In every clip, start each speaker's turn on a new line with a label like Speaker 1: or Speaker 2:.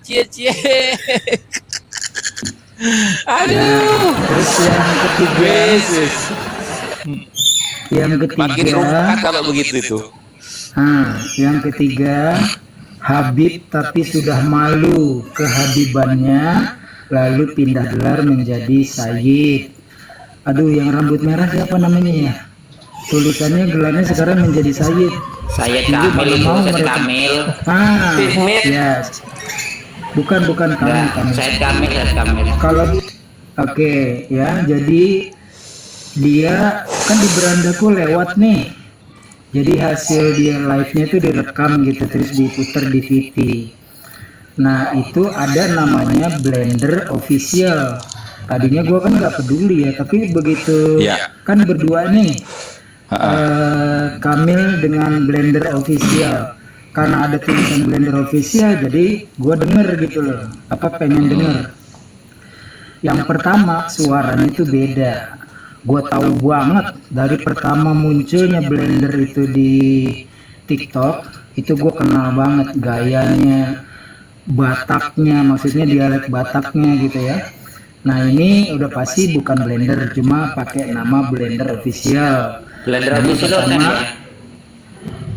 Speaker 1: cie cie.
Speaker 2: Aduh.
Speaker 3: Terus yang ketiga,
Speaker 1: Yesus. Makin rumah kalau begitu itu.
Speaker 3: Yang ketiga, Habib tapi sudah malu kehabibannya, lalu pindah gelar menjadi Sayyid. Aduh, yang rambut merah siapa namanya ya? Tulisannya gelarnya sekarang menjadi Sayyid.
Speaker 2: Sayyid
Speaker 3: Jadi
Speaker 2: Kamil
Speaker 3: kalau
Speaker 2: itu,
Speaker 3: mau
Speaker 2: Sayyid
Speaker 3: mereka-
Speaker 2: Kamil.
Speaker 3: Ya, bukan
Speaker 2: Enggak,
Speaker 3: kamu.
Speaker 2: Sayyid Kamil, Sayyid Kamil.
Speaker 3: Kalau oke, ya, jadi dia kan di berandaku lewat nih. Jadi hasil dia live-nya itu direkam gitu terus diputar di TV. Nah, itu ada namanya Blender Official. Tadinya gua kan nggak peduli ya, tapi begitu
Speaker 1: Ya.
Speaker 3: kan berdua nih, Kamil dengan Blender Official. Karena ada tulisan Blender Official, jadi gua denger gitu loh. Pengen denger. Yang pertama suaranya itu beda. Gue tahu banget dari pertama munculnya Blender itu di TikTok, itu gue kenal banget gayanya, Bataknya, maksudnya dialek Bataknya gitu ya. Nah, ini udah pasti bukan Blender, cuma pakai nama Blender Official.
Speaker 2: Blender
Speaker 3: Yang
Speaker 2: Official kan
Speaker 3: pertama,
Speaker 2: ya?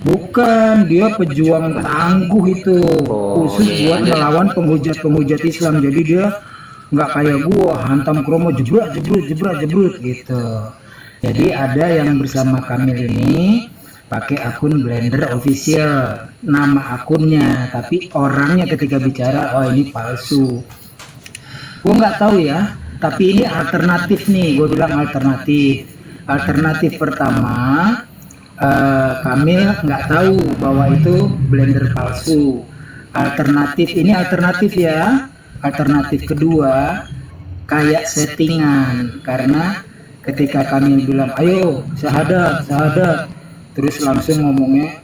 Speaker 3: bukan, dia pejuang tangguh itu, khusus
Speaker 2: iya,
Speaker 3: buat
Speaker 2: iya.
Speaker 3: melawan penghujat Islam. Jadi dia nggak kayak gua hantam kromo jebrut gitu. Jadi ada yang bersama Kamil ini pakai akun Blender Official, nama akunnya, tapi orangnya ketika bicara, oh ini palsu. Gua nggak tahu ya, tapi ini alternatif nih, gua bilang alternatif. Alternatif pertama, Kamil nggak tahu bahwa itu Blender palsu. Alternatif ini alternatif ya. Alternatif kedua kayak settingan, karena ketika Kamil bilang ayo syahadat, terus langsung ngomongnya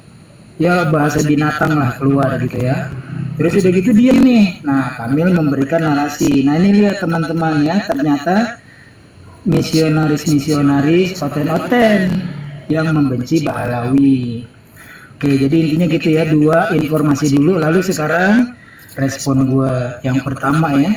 Speaker 3: ya bahasa binatang lah keluar gitu ya. Terus udah gitu diem nih. Nah, Kamil memberikan narasi. Nah, ini lihat teman-teman ya, ternyata misionaris oten yang membenci Baalawi. Oke, jadi intinya gitu ya, dua informasi dulu, lalu sekarang respon gue yang pertama ya,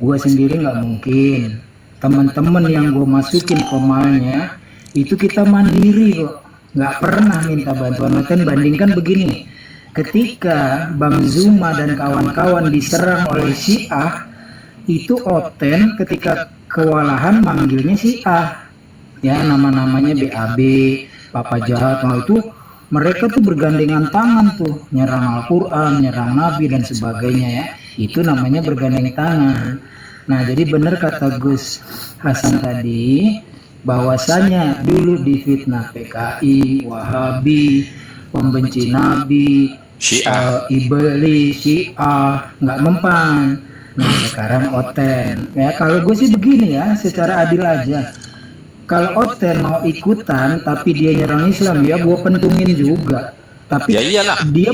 Speaker 3: gue sendiri nggak mungkin, teman-teman yang gue masukin komalnya itu kita mandiri kok, nggak pernah minta bantuan. Kan bandingkan begini, ketika Bang Zuma dan kawan-kawan diserang oleh Syiah, itu Oten ketika kewalahan manggilnya Syiah ya, nama-namanya BAB, Papa Jahat. Nah, itu mereka tuh bergandengan tangan tuh, nyerang Al-Quran, nyerang Nabi dan sebagainya ya. Itu namanya bergandengan tangan. Nah, jadi benar kata Gus Hasan tadi, bahwasanya dulu difitnah PKI, Wahabi, pembenci Nabi,
Speaker 1: Syiah.
Speaker 3: Iblis, Syiah, nggak mempan. Nah, sekarang Oten. Ya, kalau gue sih begini ya, secara adil aja. Kalau Oten mau ikutan tapi dia nyerang Islam, ya gue pentungin juga. Tapi
Speaker 1: Ya iyalah.
Speaker 3: dia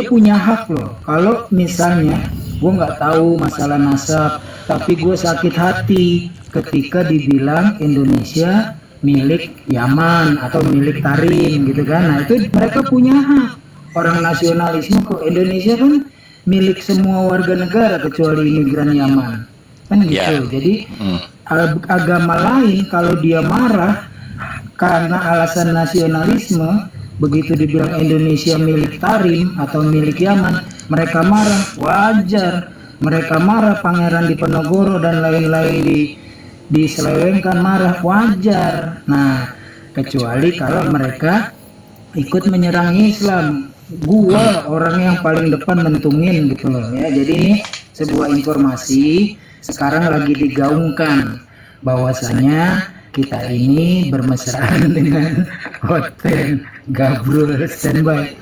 Speaker 3: punya hak loh. Kalau misalnya gue nggak tahu masalah nasab, tapi gue sakit hati ketika dibilang Indonesia milik Yaman atau milik Tarim gitu kan. Nah, itu mereka punya hak. Orang nasionalisme kok, Indonesia kan milik semua warga negara kecuali imigran Yaman. Kan gitu.
Speaker 1: Ya.
Speaker 3: Jadi agama lain kalau dia marah karena alasan nasionalisme, begitu dibilang Indonesia milik Tarim atau milik Yaman, mereka marah, wajar. Mereka marah Pangeran Diponegoro dan lain-lain diselewengkan, marah, wajar. Nah, kecuali kalau mereka ikut menyerang Islam, gua orang yang paling depan mentungin gitu loh ya. Jadi ini sebuah informasi sekarang lagi digaungkan bahwasanya kita ini bermesraan dengan Oten. Gabrul standby.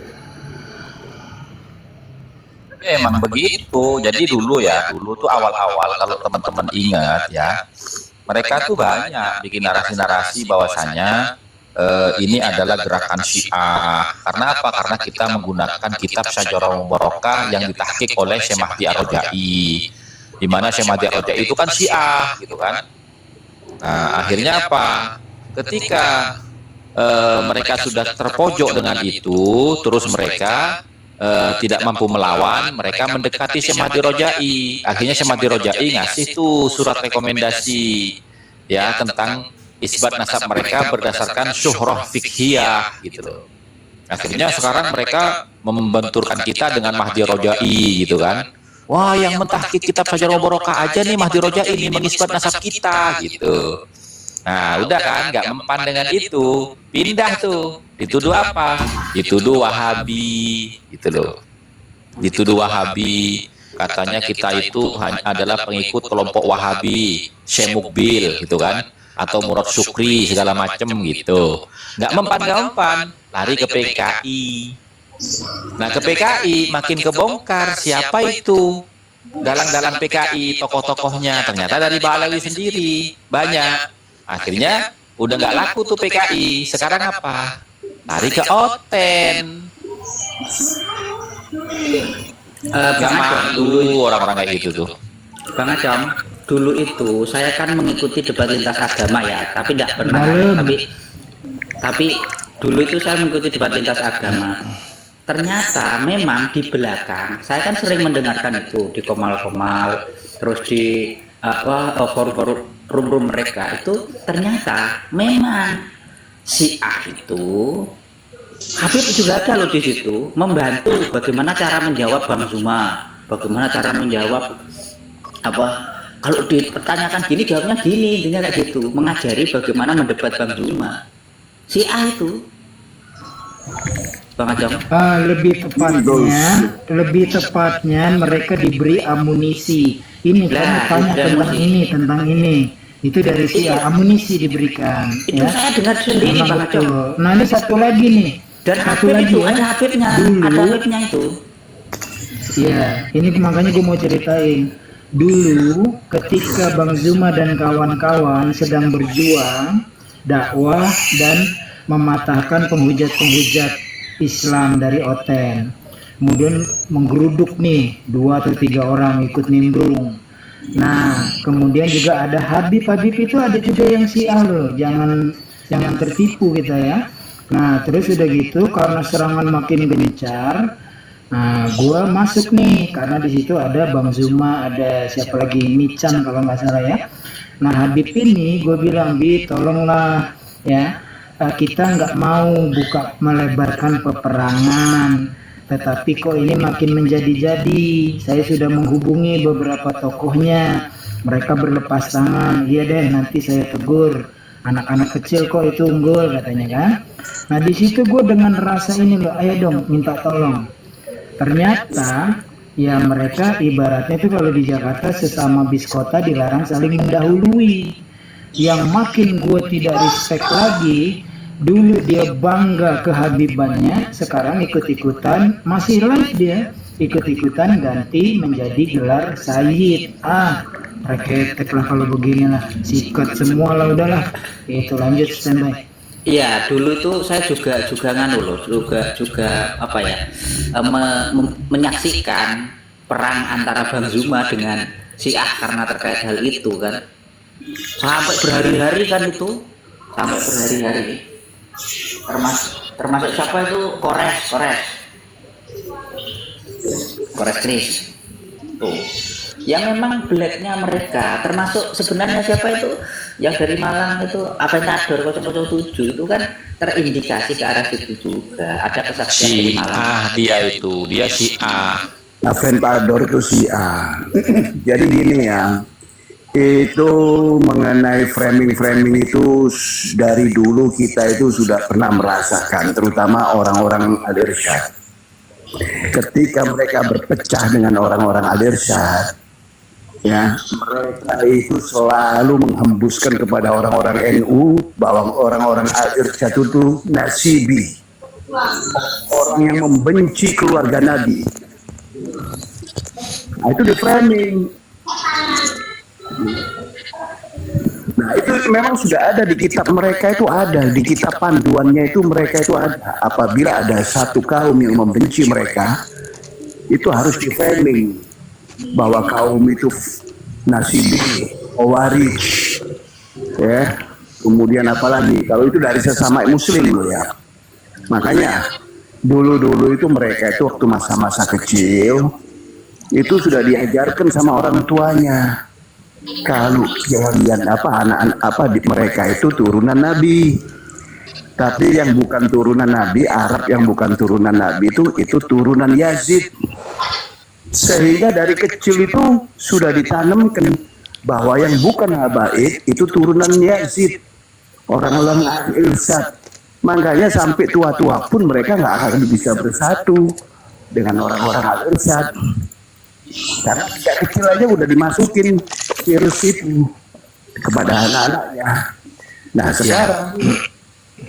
Speaker 1: Emang begitu. Jadi dulu tuh awal-awal kalau teman-teman ingat ya, mereka tuh banyak bikin narasi-narasi bahwasanya ini adalah gerakan Syiah. Karena apa? Karena kita menggunakan kitab Syajarah Mubarakah yang ditahqiq oleh Syekh Mahdi Ar-Rajai, di mana Syekh Mahdi Ar-Rajai itu kan Syiah gitu kan. Nah, akhirnya apa? Ketika mereka sudah terpojok dengan itu, terus mereka tidak mampu melawan, mereka mendekati Syekh Mahdi Rojai. Akhirnya Syekh Mahdi Rojai ngasih tuh surat rekomendasi ya tentang isbat nasab mereka berdasarkan syuhrah fikhiyah gitu loh. Akhirnya sekarang mereka membenturkan kita dengan Mahdi Rojai gitu kan. Wah, yang mentahqiq kitab Syajarul Barokah aja nih Mahdi Rojai ini mengisbat nasab kita gitu. Nah, udah kan, nggak mempan dengan itu, pindah tuh, dituduh apa? Dituduh Wahabi, gitu loh. Dituduh Wahabi, katanya kita itu adalah pengikut kelompok Wahabi, Syekh Mukbil, gitu kan, atau Murad Syukri segala macem gitu. Nggak mempan, lari ke PKI. Nah, ke PKI makin kebongkar siapa itu dalang-dalang PKI, tokoh-tokohnya ternyata dari Ba'alawi sendiri banyak. Akhirnya udah nggak laku tuh PKI. Sekarang apa? Lari ke Oten. Gak malu orang-orang kayak gitu tuh.
Speaker 2: Bang Acom, dulu itu saya kan mengikuti debat lintas agama ya, tapi tidak pernah. Tapi dulu itu saya mengikuti debat lintas agama. Ternyata memang di belakang, saya kan sering mendengarkan itu di komal-komal, terus di forum-forum mereka itu ternyata memang Syiah itu Habib juga ada loh di situ membantu bagaimana cara menjawab Bang Zuma, bagaimana cara menjawab apa kalau dipertanyakan gini jawabnya gini, intinya kayak gitu, mengajari bagaimana mendebat Bang Zuma. Syiah itu Bang Ajong.
Speaker 3: Lebih tepatnya mereka diberi amunisi. Ini kamu tanya tentang ini. Itu dari Syiah, amunisi diberikan.
Speaker 2: Itu ya. Saya dengar sendiri Bang Ajong.
Speaker 3: Nah ini satu lagi nih.
Speaker 2: Dan satu lagi ya, ada Habibnya itu.
Speaker 3: Ya, ini makanya gue mau ceritain. Dulu ketika Bang Zuma dan kawan-kawan sedang berjuang dakwah dan mematahkan penghujat-penghujat Islam dari Oten, kemudian menggeruduk nih 2 atau 3 orang ikut nimbrung. Nah kemudian juga ada Habib itu ada juga yang Syiah loh, jangan tertipu kita ya. Nah terus udah gitu karena serangan makin gencar, nah gua masuk nih karena di situ ada Bang Zuma, ada siapa lagi, Mican kalau nggak salah ya. Nah Habib ini gue bilang, Bi tolonglah ya, kita nggak mau melebarkan peperangan, tetapi kok ini makin menjadi-jadi. Saya sudah menghubungi beberapa tokohnya, mereka berlepas tangan. Iya deh, nanti saya tegur. Anak-anak kecil kok itu unggul katanya kan. Nah di situ gue dengan rasa ini loh, ayo dong minta tolong. Ternyata ya mereka ibaratnya itu kalau di Jakarta sesama bis kota dilarang saling mendahului. Yang makin gue tidak respect lagi, dulu dia bangga kehabibannya, sekarang ikut-ikutan, masih live dia, ikut-ikutan ganti menjadi gelar Sayyid. Reketek lah kalau begini lah, sikat semua lah, udahlah. Itu lanjut standby.
Speaker 2: Iya, dulu itu saya juga nganu loh, juga apa ya, menyaksikan perang antara Bang Zuma dengan Syiah karena terkait hal itu kan. Sampai berhari-hari kan itu, sampai berhari-hari. Termasuk siapa itu, Kores Kris tuh yang memang blacknya mereka, termasuk sebenarnya siapa itu yang dari Malang itu Aventador 007 itu kan terindikasi ke arah situ juga, ada kesaksian dari Malang.
Speaker 1: Dia Syiah.
Speaker 4: Aventador itu Syiah. Jadi gini ya, itu mengenai framing itu dari dulu kita itu sudah pernah merasakan, terutama orang-orang Al-Irsyad. Ketika mereka berpecah dengan orang-orang Al-Irsyad, ya mereka itu selalu menghembuskan kepada orang-orang NU bahwa orang-orang Al-Irsyad itu nasibi, orang yang membenci keluarga Nabi. Nah itu di framing. Nah itu memang sudah ada di kitab mereka, itu ada di kitab panduannya itu mereka itu ada. Apabila ada satu kaum yang membenci mereka, itu harus di framing bahwa kaum itu nasibi, Khawarij, ya. Kemudian apalagi kalau itu dari sesama Muslim loh ya. Makanya Dulu-dulu itu mereka itu waktu masa-masa kecil itu sudah diajarkan sama orang tuanya. Kalau kalian anak-anak mereka itu turunan Nabi. Tapi yang bukan turunan Nabi, Arab yang bukan turunan Nabi itu turunan Yazid. Sehingga dari kecil itu sudah ditanamkan bahwa yang bukan habaib itu turunan Yazid. Orang-orang Al-Irsad. Makanya sampai tua-tua pun mereka nggak akan bisa bersatu dengan orang-orang Al-Irsad. Karena sejak kecil aja udah dimasukin virus itu kepada anak-anaknya. Nah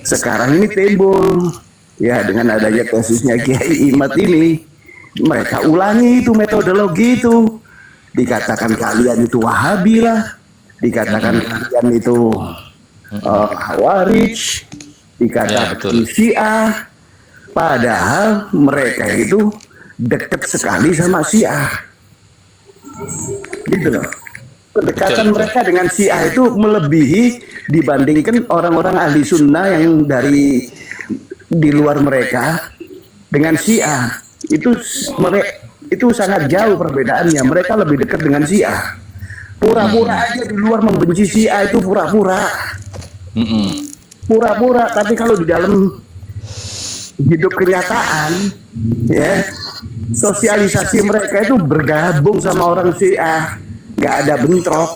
Speaker 4: sekarang ini timbul ya dengan adanya kasusnya Kiai Imad ini, mereka ulangi itu metodologi itu. Dikatakan kalian itu Wahabi lah, dikatakan kalian itu Khawarij, dikatakan Syiah, padahal mereka itu dekat sekali sama Syiah. Gitu loh. Kedekatan mereka dengan Syiah itu melebihi dibandingkan orang-orang ahli sunnah yang dari di luar mereka dengan Syiah. Itu sangat jauh perbedaannya. Mereka lebih dekat dengan Syiah. Pura-pura aja di luar membenci Syiah itu pura-pura. Pura-pura, tapi kalau di dalam hidup kenyataan, ya sosialisasi mereka itu bergabung sama orang Syiah. Nggak ada bentrok.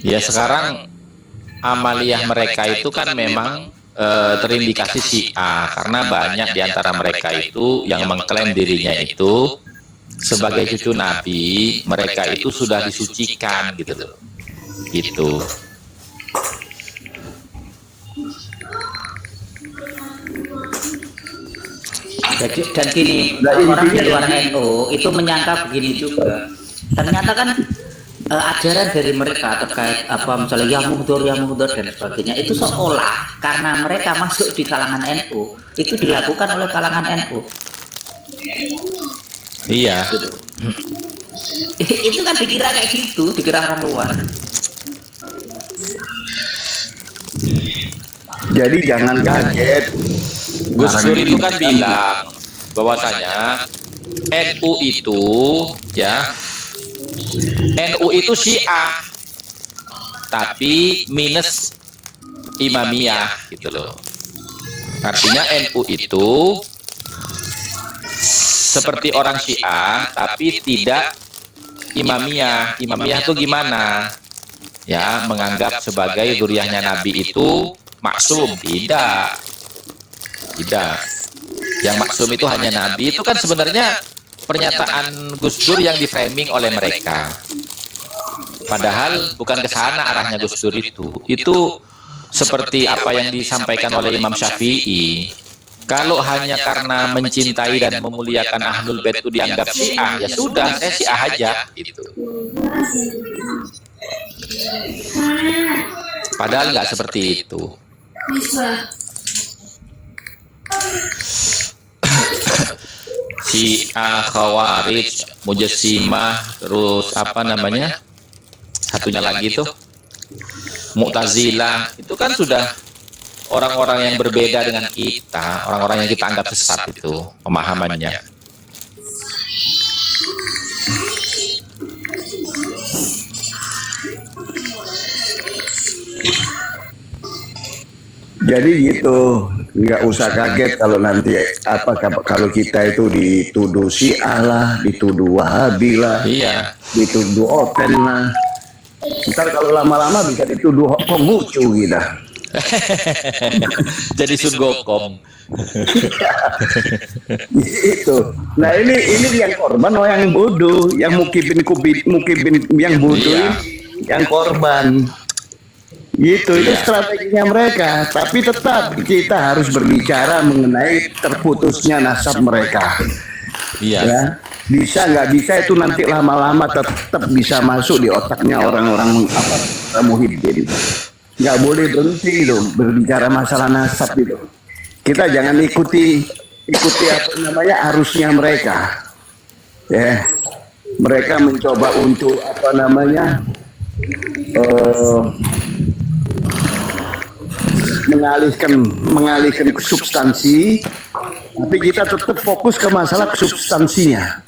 Speaker 1: Ya sekarang amaliyah mereka itu kan memang terindikasi Syiah karena banyak diantara mereka itu yang mengklaim dirinya itu sebagai cucu Nabi, mereka itu sudah disucikan gitu loh. Gitu.
Speaker 2: Dan gini, orang di luar NU itu menyangka begini juga. Ternyata kan ajaran dari mereka terkait misalnya yang mundur dan sebagainya itu seolah karena mereka masuk di kalangan NU itu dilakukan oleh kalangan NU.
Speaker 1: Iya.
Speaker 2: Itu kan dikira kayak gitu, dikira orang luar.
Speaker 4: Jadi jangan kaget.
Speaker 1: Gus Dur itu kan bilang bahwasanya NU itu ya NU itu Syiah tapi minus Imamiyah gitu loh. Artinya NU itu seperti orang Syiah tapi tidak Imamiyah. Imamiyah itu gimana? Ya, menganggap sebagai zuriyahnya Nabi itu maksum. Tidak. Yang maksum itu hanya Nabi. Itu kan sebenarnya pernyataan Gus Dur yang di-framing oleh mereka. Padahal bukan ke sana arahnya Gus Dur itu. Itu seperti apa yang disampaikan oleh Imam Syafi'i. Kalau hanya karena mencintai dan memuliakan Ahlul Bait itu dianggap Syiah, ya sudah, saya Syiah aja gitu. Padahal nggak seperti itu. Syiah, Khawarij, Mujassimah, terus apa namanya? Satunya lagi tuh Mu'tazilah, itu kan sudah orang-orang yang berbeda dengan kita, orang-orang yang kita anggap sesat itu pemahamannya.
Speaker 4: Jadi gitu, nggak usah kaget kalau nanti kalau kita itu dituduh Syiah lah, dituduh Wahabi lah,
Speaker 1: Iya.
Speaker 4: dituduh Oten lah. Ntar kalau lama-lama bisa dituduh Konghucu gitu.
Speaker 1: Jadi Sungokom.
Speaker 4: Gitu. Nah ini yang korban yang bodoh, yang mukibin yang bodoh
Speaker 1: Iya.
Speaker 4: ini, yang korban. Itu strateginya mereka. Tapi tetap kita harus berbicara mengenai terputusnya nasab mereka.
Speaker 1: Iya.
Speaker 4: Ya, bisa nggak bisa itu nanti lama-lama tetap bisa masuk di otaknya orang-orang Muhyiddin. Nggak boleh berhenti loh berbicara masalah nasab itu. Kita jangan ikuti arusnya mereka. Ya, mereka mencoba untuk mengalihkan ke substansi, tapi kita tetap fokus ke masalah substansinya.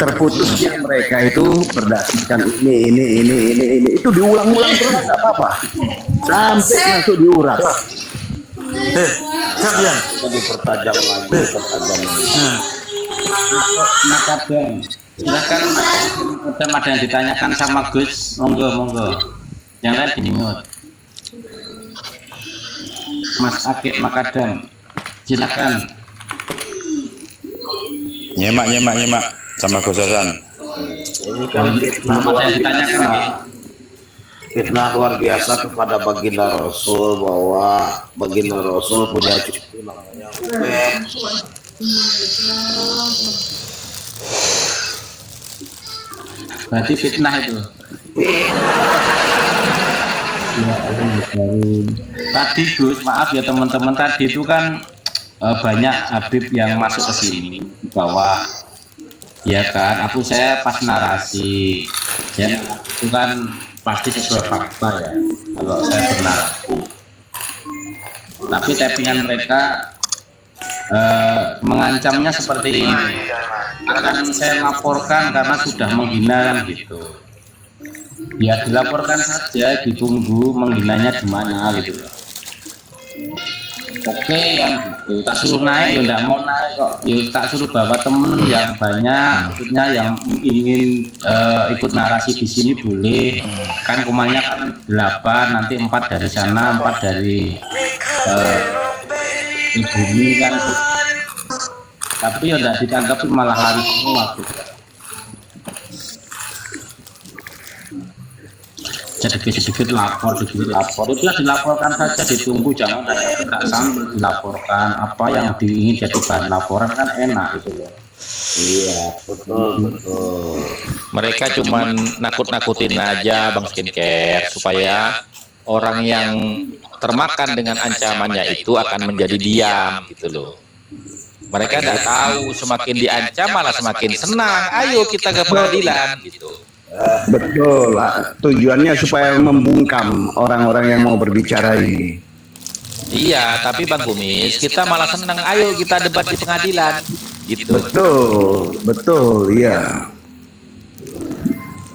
Speaker 4: Terputusnya mereka itu berdasarkan ini itu diulang-ulang terus nggak apa-apa sampai masuk diurat.
Speaker 5: Kalian jadi pertajam lagi.
Speaker 2: Makadam, silakan ada yang ditanyakan sama Gus, monggo. Yang lain dimut. Mas Akik Makadam, silakan.
Speaker 5: Nyemak sama Gus Hasan.
Speaker 6: Ini kan
Speaker 2: Ada yang ditanyakan.
Speaker 6: fitnah luar biasa kepada baginda Rasul, bahwa baginda Rasul punya cucu namanya Ubed.
Speaker 2: Berarti fitnah itu. Tadi Gus, maaf ya teman-teman, tadi itu kan banyak Habib yang masuk ke sini di bawah. Ya kan, saya pas narasi, ya itu kan pasti sesuai fakta ya. Kalau saya bernarasi, tapi tappingan mereka mengancamnya seperti ini. Akan saya laporkan karena sudah menghina kan gitu. Ya dilaporkan saja, ditunggu menghinanya di mana gitu. Oke, yang gitu tak suruh naik ya enggak mau naik kok, ya tak suruh bawa temen yang banyak, maksudnya yang ingin ikut narasi di sini boleh, kan kumanya kan 8, nanti 4 dari sana, 4 dari bumi kan, tapi ya enggak ditangkap malah lari semua gitu. Sedikit lapor, itu ya dilaporkan saja, ditunggu, jangan tidak sambil dilaporkan. Apa yang diingin jadi bahan laporan kan enak itu loh.
Speaker 6: Iya, betul.
Speaker 1: Mereka cuma nakut-nakutin aja Bang Skincare supaya orang yang termakan dengan ancamannya itu akan menjadi diam gitu loh. Mereka tidak tahu semakin diancam malah semakin senang. Ayo kita ke pengadilan gitu.
Speaker 4: Betul lah, tujuannya supaya membungkam orang-orang yang mau berbicara ini.
Speaker 1: Iya, tapi Bang Kumis, kita malah senang. Ayo kita debat di pengadilan gitu.
Speaker 4: Betul, iya.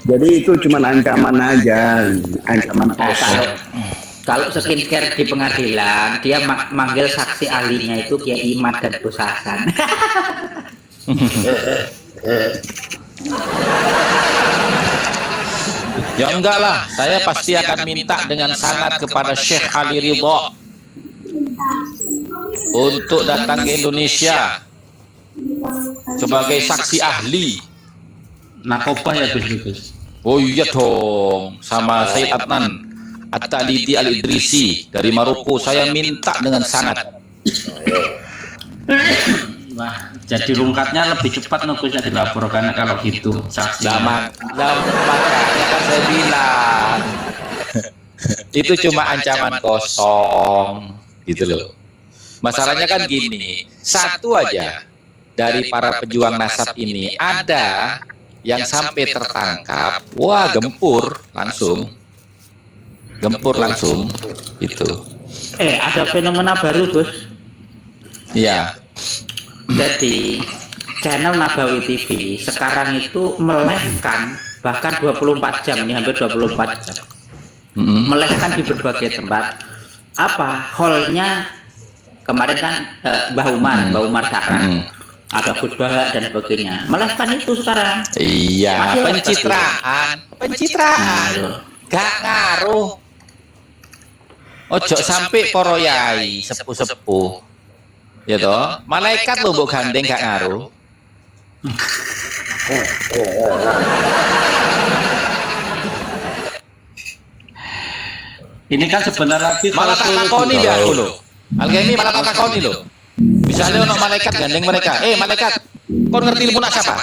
Speaker 4: Jadi itu cuma ancaman aja, ancaman kosong.
Speaker 2: Kalau Skincare di pengadilan, dia manggil saksi ahlinya itu Kiai Imad dan Gus Hasan.
Speaker 1: Ya enggak lah, saya pasti akan minta dengan sangat kepada Syekh Ali Ridho untuk datang ke Indonesia sebagai saksi ahli.
Speaker 2: Narkoba ya Gus.
Speaker 1: Oh iya dong, sama Said Adnan At-Talidi Al-Idrisi dari Maroko, saya minta dengan sangat.
Speaker 2: Wah, jadi rungkatnya lebih cepat nugusnya dilaporkan kalau gitu. Saksi.
Speaker 1: Makanya kan saya bilang itu cuma ancaman kosong gitu loh. Masalahnya kan gini, satu aja dari para pejuang nasab ini ada yang sampai tertangkap, wah gempur langsung itu.
Speaker 2: Ada fenomena baru Gus.
Speaker 1: Iya.
Speaker 2: Jadi channel Nabawi TV sekarang itu melehkan bahkan 24 jam, ini hampir 24 jam. Melehkan di berbagai tempat. Apa hallnya kemarin kan Mbah Umar sekarang ada khutbah dan sebagainya. Melehkan itu sekarang.
Speaker 1: Iya, pencitraan. Gak ngaruh. Ojo sampai poro yai sepuh-sepuh. Ya toh, malaikat lo mbok gandeng gak ngaruh.
Speaker 2: Ini kan sebenarnya
Speaker 1: Malah tak takoni dia aku lo. Algemi malah tak takoni lo. Misalnya ono malaikat gandeng mereka, malaikat, kon ngerti ilmu siapa?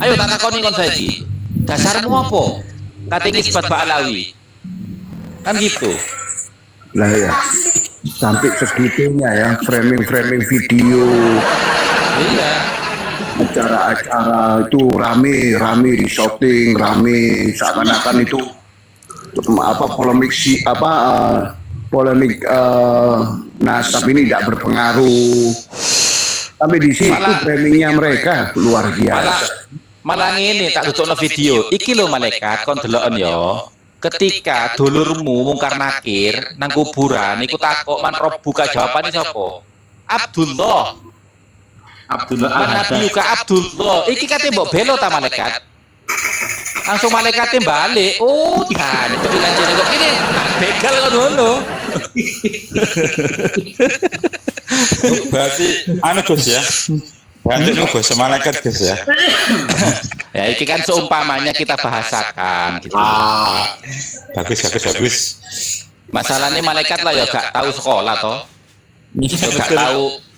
Speaker 1: Ayo tak takoni kon saiki. Dasarmu apa? Katingi sebat Ba'alawi. Kan gitu.
Speaker 4: Lah ya, sampai segitunya ya, framing video,
Speaker 1: Iya.
Speaker 4: acara-acara itu rame di shooting, rame seakan-akan itu polemik polemik nasab ini tidak berpengaruh. Tapi di situ framingnya mereka luar biasa.
Speaker 1: Malah ini tak tutupno video. Iki lho malaikat kon deloken yo. Ketika dulurmu mungkar nakir nang kuburan iku takok man buka jawabane sapa? Abdullah. Nabi juga Abdullah. Iki kate mbok belo ta malaikat. Langsung malaikatnya balik. Oh, kan itu dilanjut kok ini begal ngono.
Speaker 5: Berarti anu Gus ya. Berarti Gus malaikat Gus ya.
Speaker 1: Ya ini kan seumpamanya kita bahasakan gitu.
Speaker 5: Bagus.
Speaker 1: Masalahnya malaikat lah ya gak tahu sekolah toh.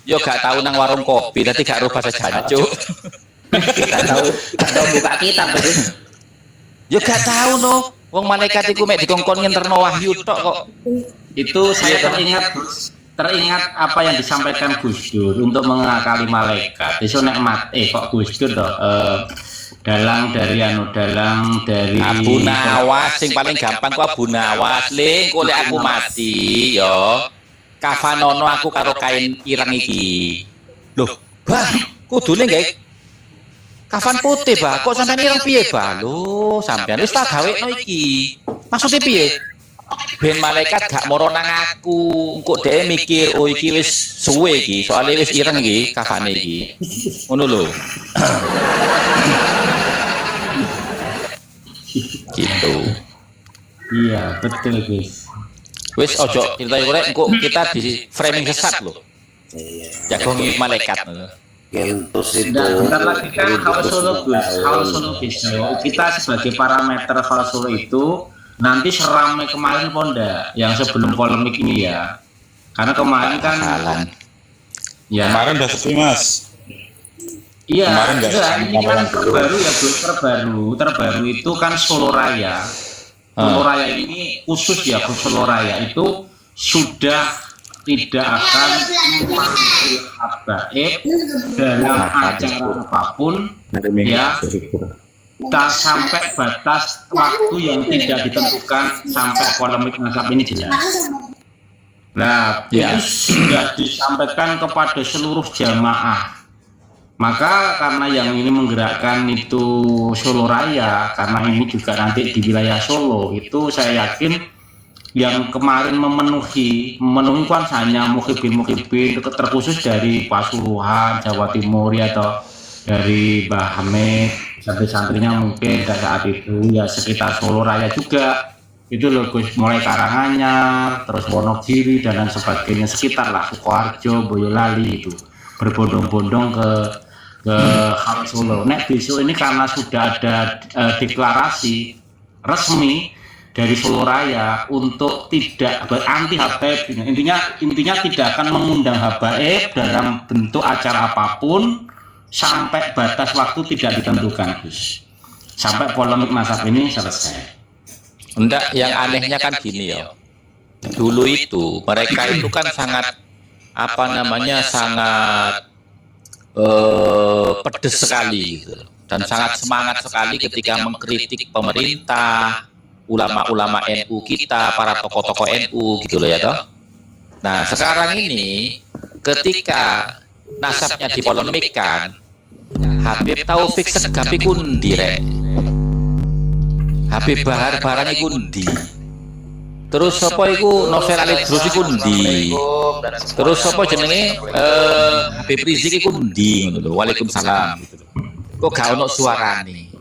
Speaker 1: Yo gak tahu nang warung kopi, tadi gak rubah saja cuk.
Speaker 2: Gak tahu buka kitab betul.
Speaker 1: Yo gak tahu no. Wong malaikat iku mek dikongkon ngenterno wahyu tok kok.
Speaker 2: Itu saya teringat apa yang disampaikan Gus Dur untuk mengakali malaikat. Iso nek kok Gus Dur toh dalang dari
Speaker 1: Abu Nawas sing paling gampang ku Abu Nawas ling kok lek aku mati yo kafanono aku karo kain ireng iki. Loh, Bah, kudune gawe kafan putih, Bah. Kok sampean ireng piye, Bah? Loh, sampean wis tak gawekno iki. Maksudnya piye? Ben malaikat gak moro nang aku, engko dhek mikir, oh iki wis suwe iki, soalnya wis ireng iki kafane iki. Ngono lho. Gitu.
Speaker 2: Iya, betul, Gus.
Speaker 1: Wis ojo cerita korek engko kita di framing sesat lho. Jagongi malaikat.
Speaker 6: Kentus itu.
Speaker 2: Nah, bentar lagi kan hausologus. Kita sebagai parameter hausolo itu nanti seramai kemarin Ponda yang sebelum polemik ini ya. Karena kemarin kan
Speaker 5: ya kemarin udah sepi Mas.
Speaker 2: Iya,
Speaker 5: ini
Speaker 2: kan terbaru ya Gus, terbaru itu kan Solo Raya. Solo Raya ini khusus ya, Solo Raya itu sudah tidak akan memanggil habaib dalam acara apapun ya, tak sampai batas waktu yang tidak ditentukan sampai polemik nasab ini jelas. Nah, itu sudah disampaikan kepada seluruh jamaah. Maka karena yang ini menggerakkan itu Solo Raya, karena ini juga nanti di wilayah Solo, itu saya yakin yang kemarin memenuhi kan hanya muhibin terkhusus dari Pasuruan, Jawa Timur ya, atau dari Mbah Hamid, santri-santrinya mungkin pada saat itu ya sekitar Solo Raya juga. Itu loh Gus, mulai Karanganyar, terus Wonogiri dan lain sebagainya, sekitar lah Sukoharjo, Boyolali itu berbondong-bondong ke Solo. Nek besok ini karena sudah ada deklarasi resmi dari Solo Raya untuk tidak anti habaib, intinya tidak akan mengundang habaib dalam bentuk acara apapun sampai batas waktu tidak ditentukan, Gus. Sampai polemik nasab ini selesai.
Speaker 1: Enggak, yang anehnya kan gini ya. Dulu itu mereka itu kan sangat sangat pedes sekali gitu. Dan sangat semangat sekali ketika mengkritik pemerintah, ulama-ulama NU kita, para tokoh-tokoh NU gitu loh ya toh. Nah sekarang ini ketika nasabnya dipolemikkan, Habib Taufik Segaf iku ndi rek? Habib Bahar barang iku ndi? Terus sapa iku Novel Alidrus iku ndi? Terus sapa jenenge Habib Rizik iku ndi ngono lho. Waalaikumsalam gitu. Kok gak ono suarane?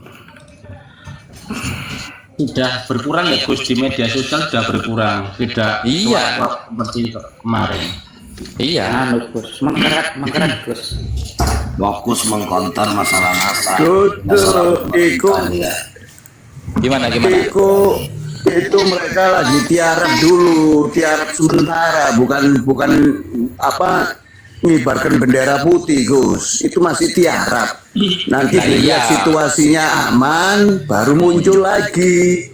Speaker 2: Sudah berkurang ya Gus, di media sosial sudah berkurang, tidak seperti kemarin.
Speaker 1: Iya,
Speaker 2: Gus, mengkerat Gus.
Speaker 6: Fokus mengkonter masalah nasab.
Speaker 1: Gimana?
Speaker 4: Itu mereka lagi tiarap dulu, tiarap sementara, bukan ngibarkan bendera putih, Gus. Itu masih tiarap. Nanti dilihat situasinya aman, baru muncul lagi.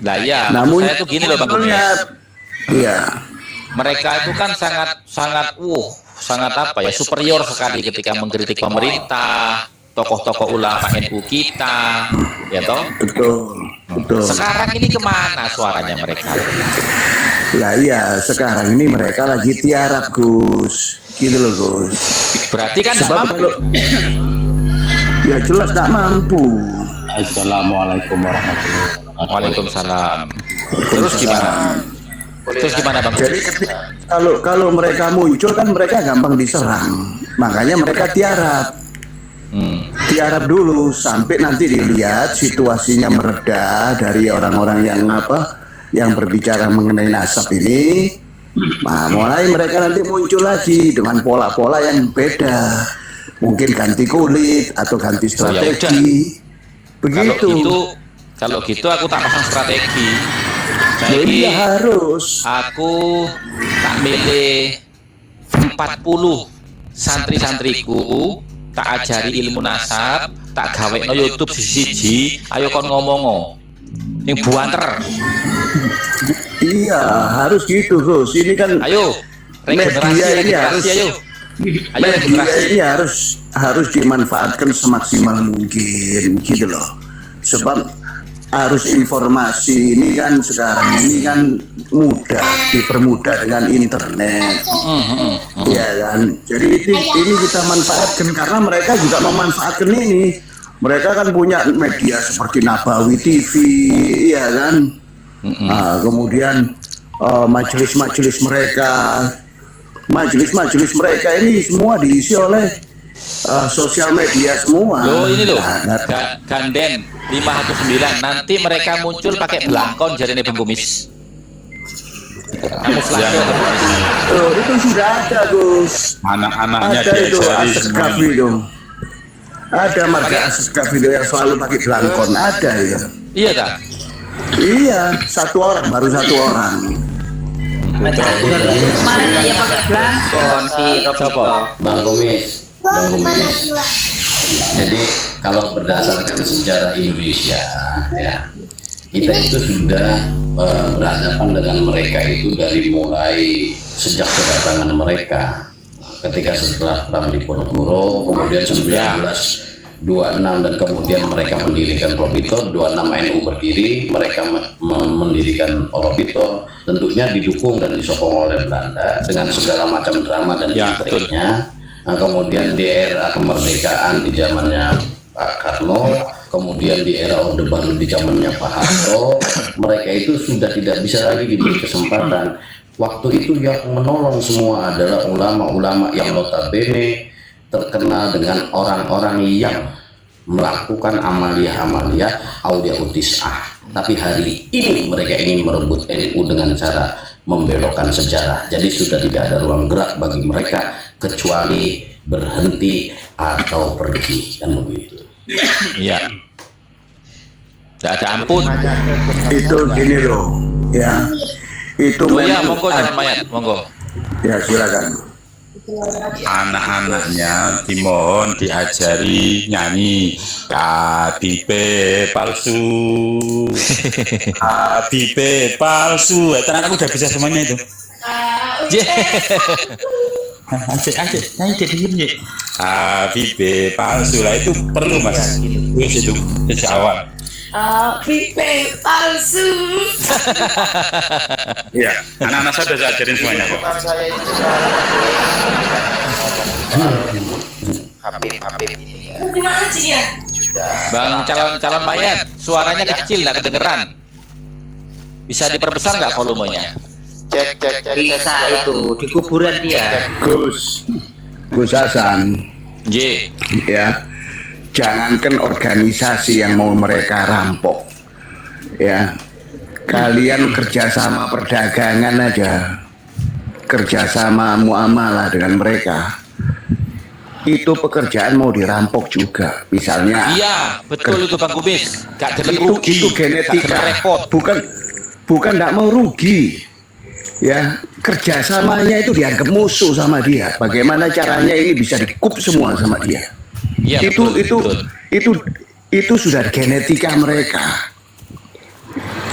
Speaker 1: Lah ya,
Speaker 4: namun
Speaker 1: saya tuh gini loh Bang.
Speaker 4: Iya.
Speaker 1: Mereka itu kan sangat superior sekali ketika mengkritik pemerintah, tokoh-tokoh ulama NU kita, ya toh?
Speaker 4: Betul.
Speaker 1: Sekarang ini kemana suaranya mereka?
Speaker 4: Lah iya, sekarang ini mereka lagi tiarap Gus, gitu loh Gus.
Speaker 1: Berarti kan nggak
Speaker 4: Sebab
Speaker 1: mampu.
Speaker 4: kalau ya jelas nggak mampu.
Speaker 5: Assalamualaikum warahmatullahi wabarakatuh.
Speaker 1: Waalaikumsalam. Terus gimana? Terus gimana Bang?
Speaker 4: Jadi kalau mereka muncul kan mereka gampang diserang, makanya mereka tiarap. Tiarap dulu sampai nanti dilihat situasinya mereda dari orang-orang yang berbicara mengenai nasab ini. Nah, mulai mereka nanti muncul lagi dengan pola-pola yang beda, mungkin ganti kulit atau ganti strategi. Begitu.
Speaker 1: Kalau gitu aku tak pasang strategi.
Speaker 4: Jadi
Speaker 1: Jadi
Speaker 4: harus.
Speaker 1: aku tak milih 40 santri-santriku, tak ajari ilmu nasab, tak gawe no YouTube siji, ayo kon ngomong yang buanter,
Speaker 4: Iya, harus gitu Gus. Ini kan
Speaker 1: ayo regenerasi,
Speaker 4: media ini
Speaker 1: regenerasi, ayo
Speaker 4: media
Speaker 1: regenerasi.
Speaker 4: ini harus dimanfaatkan semaksimal mungkin gitu loh. Sebab arus informasi ini kan sekarang ini kan mudah, dipermudah dengan internet. Iya kan. Jadi ini kita manfaatkan karena mereka juga memanfaatkan ini. Mereka kan punya media seperti Nabawi TV, iya kan. Nah, kemudian majelis-majelis mereka ini semua diisi oleh sosial media semua.
Speaker 1: Loh ini loh,
Speaker 4: Nah,
Speaker 1: ganden 509 nanti mereka muncul pakai belangkon jarine Bang Kumis. Kamu
Speaker 4: itu sudah ada Gus.
Speaker 5: Anak-anaknya
Speaker 4: Ada itu
Speaker 5: diajari
Speaker 4: Aseskaf
Speaker 5: semuanya.
Speaker 4: itu. Ada marga Aseskaf itu yang selalu pakai belangkon. Ada ya.
Speaker 1: Iya kan?
Speaker 4: Iya, baru satu orang.
Speaker 2: Kemarin dia pakai belangkon si Robito.
Speaker 7: Bang Kumis. Jadi kalau berdasarkan sejarah Indonesia, ya kita itu sudah berhadapan dengan mereka itu dari mulai sejak kedatangan mereka ketika setelah perang di Diponegoro, kemudian 1926 dan kemudian mereka mendirikan Robito, 26 NU berdiri, mereka mendirikan Robito, tentunya didukung dan disokong oleh Belanda dengan segala macam drama dan intriknya. Nah, kemudian di era kemerdekaan di zamannya Pak Karno, kemudian di era Orde Baru di zamannya Pak Harto, mereka itu sudah tidak bisa lagi diberi kesempatan. Waktu itu yang menolong semua adalah ulama-ulama yang notabene terkenal dengan orang-orang yang melakukan amalia-amalia Aulia Utisah. Tapi hari ini mereka ingin merebut NU dengan cara membelokkan sejarah. Jadi sudah tidak ada ruang gerak bagi mereka kecuali berhenti atau pergi, dan begitu.
Speaker 1: Iya. Tidak ada ampun.
Speaker 4: Itu gini loh, ya. Itu
Speaker 1: Oh ya,
Speaker 4: memang
Speaker 1: monggo jangan mayat, monggo.
Speaker 4: ya silakan.
Speaker 5: Anak-anaknya dimohon diajari nyanyi Habibe palsu, Habibe palsu. Tenang, aku udah bisa semuanya itu. Aja, nyanyi diem ya. Habibe palsu lah, itu perlu mas. Itu sejak awal.
Speaker 8: Habibe palsu.
Speaker 5: Iya, anak-anak saya udah saya ajarin semuanya kok.
Speaker 8: Gimana sih ya?
Speaker 1: Bang calon mayat, suaranya kecil, nggak kedengeran. Bisa diperbesar nggak volumenya?
Speaker 2: Bisa itu di kuburan dia.
Speaker 4: Gus Hasan,
Speaker 1: J.
Speaker 4: ya. Jangankan organisasi yang mau mereka rampok, ya. Kalian kerjasama perdagangan aja, kerjasama muamalah dengan mereka, itu pekerjaan mau dirampok juga. Misalnya,
Speaker 1: Iya, betul itu Bang Kumis. Gak ada
Speaker 4: itu
Speaker 1: rugi, gak
Speaker 4: genetika,
Speaker 1: ada repot.
Speaker 4: bukan nggak mau rugi, ya. Kerjasamanya itu dianggap musuh sama dia. Bagaimana caranya ini bisa dikup semua sama dia?
Speaker 1: Iya, betul, betul.
Speaker 4: Itu sudah genetika mereka.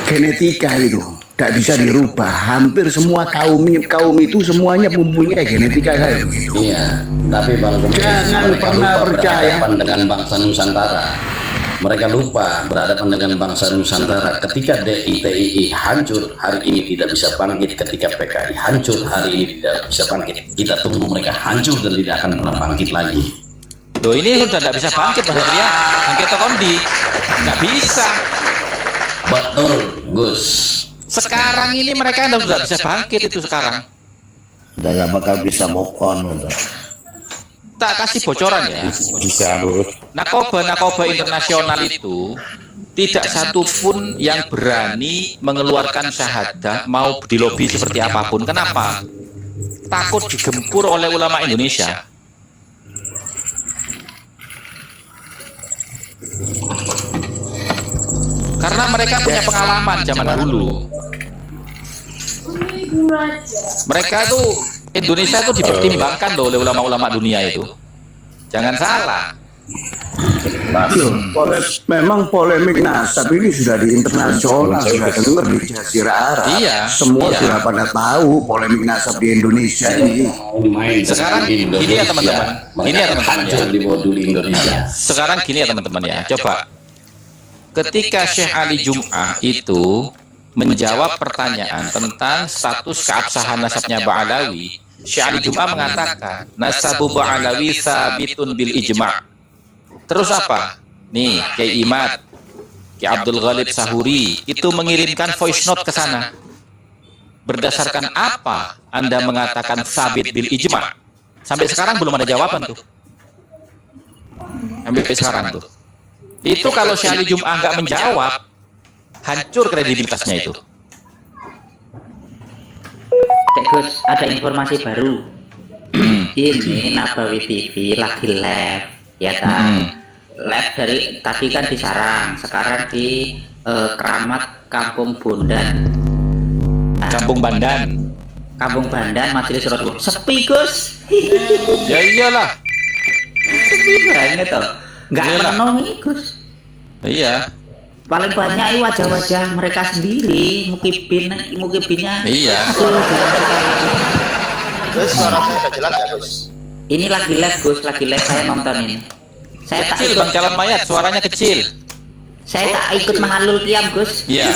Speaker 4: Genetika itu tidak bisa dirubah. Hampir semua kaum itu semuanya mempunyai genetika kayak gitu.
Speaker 7: Iya, tapi Bang Kumis,
Speaker 4: Jangan
Speaker 7: mereka
Speaker 4: pernah
Speaker 7: lupa
Speaker 4: percaya.
Speaker 7: berhadapan dengan bangsa Nusantara. Mereka lupa berhadapan dengan bangsa Nusantara. Ketika DITII hancur, hari ini tidak bisa bangkit. Ketika PKI hancur, hari ini tidak bisa bangkit. Kita tunggu mereka hancur dan tidak akan pernah bangkit lagi.
Speaker 1: Loh, ini sudah tidak bisa bangkit Mas Satria. Bangkit Tokondi nggak bisa.
Speaker 7: Betul, Gus.
Speaker 1: Sekarang ini mereka sudah bisa bangkit itu sekarang.
Speaker 6: Udah gak bakal bisa move on udah.
Speaker 1: Tak kasih bocoran ya.
Speaker 5: Bisa, Bos.
Speaker 1: Narkoba internasional itu tidak satu pun yang berani mengeluarkan syahadah mau dilobi seperti apapun. Kenapa? Takut digempur oleh ulama Indonesia. Karena mereka punya pengalaman zaman dulu. Mereka itu Indonesia itu dipertimbangkan loh oleh ulama-ulama dunia itu. Jangan salah.
Speaker 4: Memang polemik nasab ini sudah di internasional, sudah dengar di Jazirah Arab.
Speaker 1: Iya,
Speaker 4: Semua
Speaker 1: iya.
Speaker 4: sudah pada tahu polemik nasab di Indonesia ini.
Speaker 1: Sekarang gini ya teman-teman. Ini ya teman-teman ya.
Speaker 7: Hancur di modul Indonesia.
Speaker 1: Sekarang gini ya teman-teman ya. Coba. Ketika Syekh Ali Jum'ah itu menjawab pertanyaan tentang status keabsahan nasabnya Ba'alawi, Syekh Ali Jum'ah mengatakan nasabu Ba'alawi sabitun bil ijma'. Terus apa? Nih, Kiai Imad, Kiai Abdul Ghalib Sahuri itu mengirimkan voice note ke sana. Berdasarkan apa Anda mengatakan sabit bil ijma'? Sampai sekarang belum ada jawaban tuh. Sampai sekarang tuh. Itu kalau Syekh Ali Jum'ah nggak menjawab, hancur kredibilitasnya itu.
Speaker 2: Cek Gus, ada informasi baru. Ini Nabawi TV lagi live, ya kan? Live dari tadi kan di Sarang, sekarang di Keramat Kampung Bondan. Nah,
Speaker 1: Kampung Bandan.
Speaker 2: Kampung Bandan, Majelis Rasulullah. Sepi Gus.
Speaker 1: Ya iyalah.
Speaker 2: Sepi banget toh. Nggak
Speaker 1: Iyalah.
Speaker 2: penuh ini Gus.
Speaker 1: Iya.
Speaker 2: Paling banyak ini wajah-wajah mereka sendiri, mukibinnya.
Speaker 1: Iya.
Speaker 6: Terus suara saya udah jelas ya Gus?
Speaker 2: Ini lagi live Gus, lagi live saya nonton ini. Saya tak
Speaker 1: Kecil
Speaker 2: ikut,
Speaker 1: Bang Calon Mayat, suaranya kecil.
Speaker 2: saya tak ikut menghalul qiyam Gus.
Speaker 1: Iya.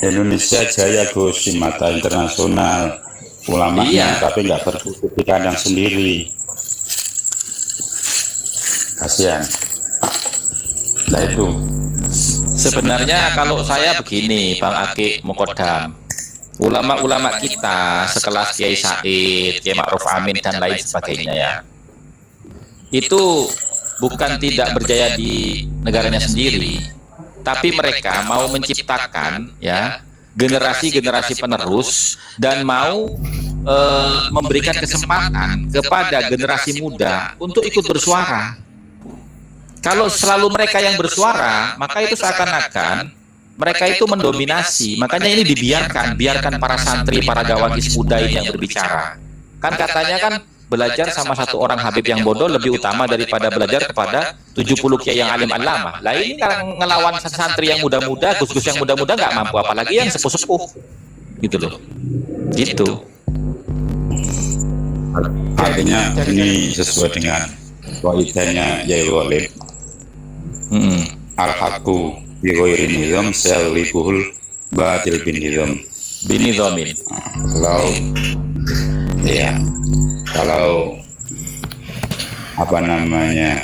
Speaker 5: Indonesia jaya, Gus, di mata internasional. Ulamanya,
Speaker 1: Iya.
Speaker 5: tapi nggak berpikir di kandang sendiri. Kasihan. Nah itu.
Speaker 1: Sebenarnya kalau saya begini, Bang Aki Mukodam, ulama-ulama kita sekelas Kiai Said, Kiai Ma'ruf Amin dan lain sebagainya ya, itu bukan tidak berjaya di negaranya sendiri, tapi mereka mau menciptakan ya generasi-generasi penerus dan mau memberikan kesempatan kepada generasi muda untuk ikut bersuara. Kalau selalu mereka yang bersuara, maka itu seakan-akan mereka itu mendominasi. Makanya ini biarkan para santri, para gawagis muda ini yang berbicara. Kan katanya kan belajar sama satu orang Habib yang bodoh lebih utama daripada belajar kepada 70 kiai yang alim alama. Lah ini kalau ngelawan santri yang muda-muda, gus-gus yang muda-muda nggak mampu, apalagi yang sepuh-sepuh. Gitu loh. Gitu.
Speaker 5: Artinya ini sesuai dengan waidahnya Yai Ghalib. Al-Haqqu bi ghairi nizam salibuhul batil bin nizam.
Speaker 1: Binizomin.
Speaker 5: Kalau ya, kalau apa namanya,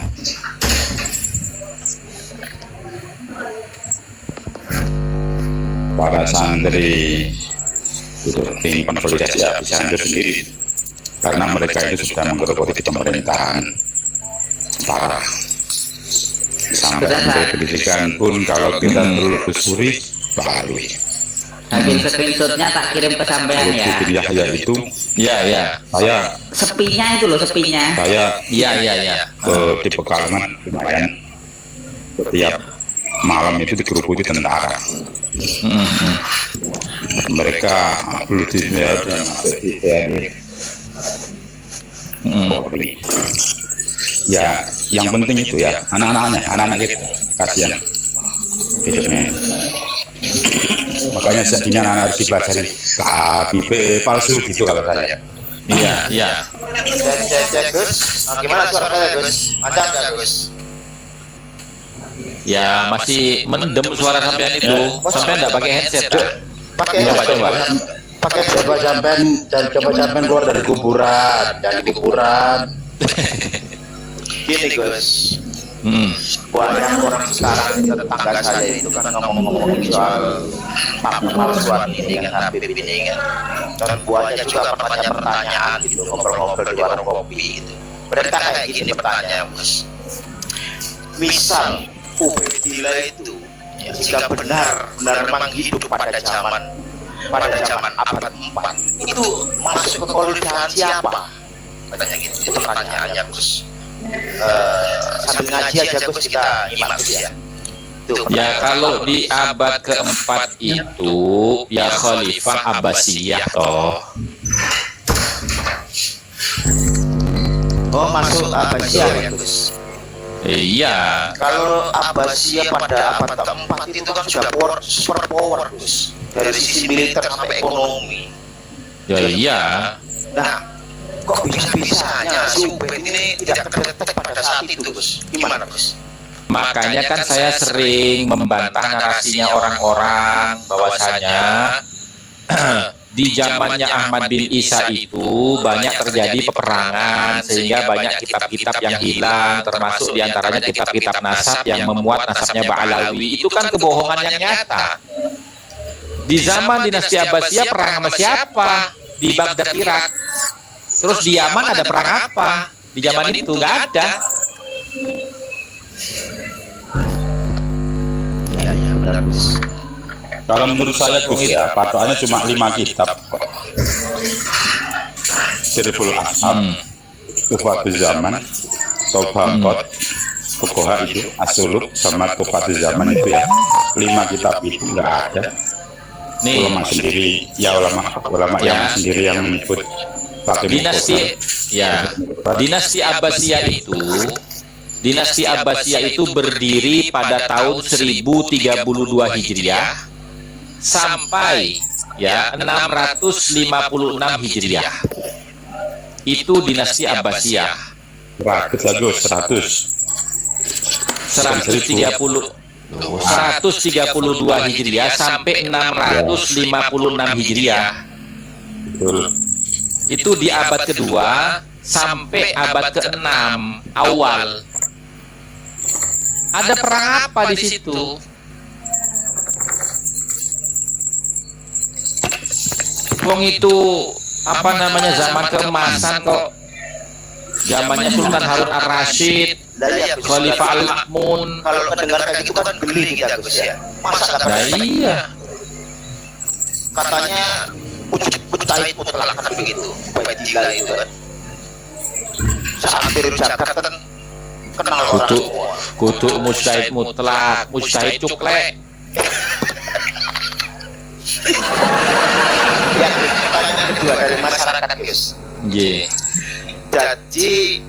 Speaker 5: para santri itu ingin konsolidasi ya bisa hancur sendiri karena mereka itu sudah menggerogoti pemerintahan parah. Sampai pendidikan pun kalau kita telusuri baru
Speaker 2: Hasil screenshotnya tak kirim ke sampean ya.
Speaker 5: Bukti Yahya itu
Speaker 1: Iya, iya.
Speaker 5: saya
Speaker 2: Sepinya itu loh, sepinya.
Speaker 1: Iya, iya, iya.
Speaker 5: di Pekalongan lumayan setiap malam itu digeruputi tentara. Mereka perlu dilihat dan Polri. Ya, yang penting itu ya anak-anak kita kasihan hidupnya. Makanya sejadinya anak harus dipelajari KBP palsu gitu kalau saya.
Speaker 1: Iya, iya.
Speaker 9: Cek Gus. Gimana suara saya Gus? Lancar nggak Gus?
Speaker 1: Ya masih mendem suara sampean itu. Sampean enggak pakai headset, Pak?
Speaker 9: Pakai
Speaker 1: Coba.
Speaker 5: Pakai coba sampean keluar dari kuburan,
Speaker 9: Gini Gus. Banyak orang sekarang di tetangga saya itu kan ngomong-ngomong soal palsuan ini kan Habib ini kan. Dan buahnya juga pertanyaan-pertanyaan gitu, ngobrol-ngobrol di warung kopi gitu. Mereka kayak gini pertanyaan Gus. Misal Ubaidillah itu jika benar memang hidup pada zaman abad 4 itu masuk ke kolonial siapa? Katanya gitu. Itu pertanyaannya Gus. Sambil ngaji aja Gus kita nyimak Gus ya. Tuh,
Speaker 1: Ya kalau di abad keempat itu ya Khalifah Abbasiyah toh.
Speaker 9: Oh masuk Abbasiyah ya Gus.
Speaker 1: Iya.
Speaker 9: Kalau Abbasiyah pada abad keempat itu kan sudah super power Gus. Dari sisi militer sampai ekonomi.
Speaker 1: Ya iya.
Speaker 9: Nah, kok bisa-bisanya si Ubaid ini tidak terdetek pada saat itu Gus? Gimana Gus?
Speaker 1: Makanya kan saya sering membantah narasinya orang-orang bahwasanya di zamannya Ahmad bin Isa itu banyak terjadi peperangan sehingga banyak kitab-kitab yang hilang, termasuk diantaranya kitab-kitab nasab yang memuat nasabnya Ba'alawi. Itu kan kebohongan yang nyata. Di zaman dinasti Abbasiyah perang sama siapa? Di Baghdad, Irak. Terus di Yaman ada perang apa? Di zaman itu nggak ada.
Speaker 9: Ya benar Gus.
Speaker 5: Kalau menurut saya Gus ya, patokannya cuma 5 kitab kok. Sirful Ashab, Tufatul Zaman, Taubatot, Fuqaha itu, As-Suluk, sama Tufatul Zaman itu ya. 5 kitab itu nggak ada.
Speaker 1: Nih,
Speaker 5: Ulama sendiri, ya ulama yang sendiri yang menyebut
Speaker 1: Dinasti Abbasiyah itu berdiri pada tahun 1032 Hijriah sampai ya 656 Hijriah. Itu dinasti Abbasiyah. 132 Hijriah sampai 656 Hijriah.
Speaker 5: Betul.
Speaker 1: Itu di abad kedua sampai abad ke-6 awal. Ada perang apa di situ? Wong itu apa namanya zaman keemasan kok. Zamannya Sultan Harun Ar-Rasyid, Khalifah Al-Ma'mun.
Speaker 9: Kalau mendengar kayak gitu kan geli kita Gus ya. Masa kata
Speaker 1: Nah iya.
Speaker 9: katanya Mujtahid mutlak kan begitu. Ubaidillah itu kan. Hampir jagat kan kenal orang semua.
Speaker 1: Kudu mujtahid mutlak, mujtahid cuklek.
Speaker 9: Yang pertanyaan kedua dari masyarakat Gus.
Speaker 1: Nggih.
Speaker 9: Jadi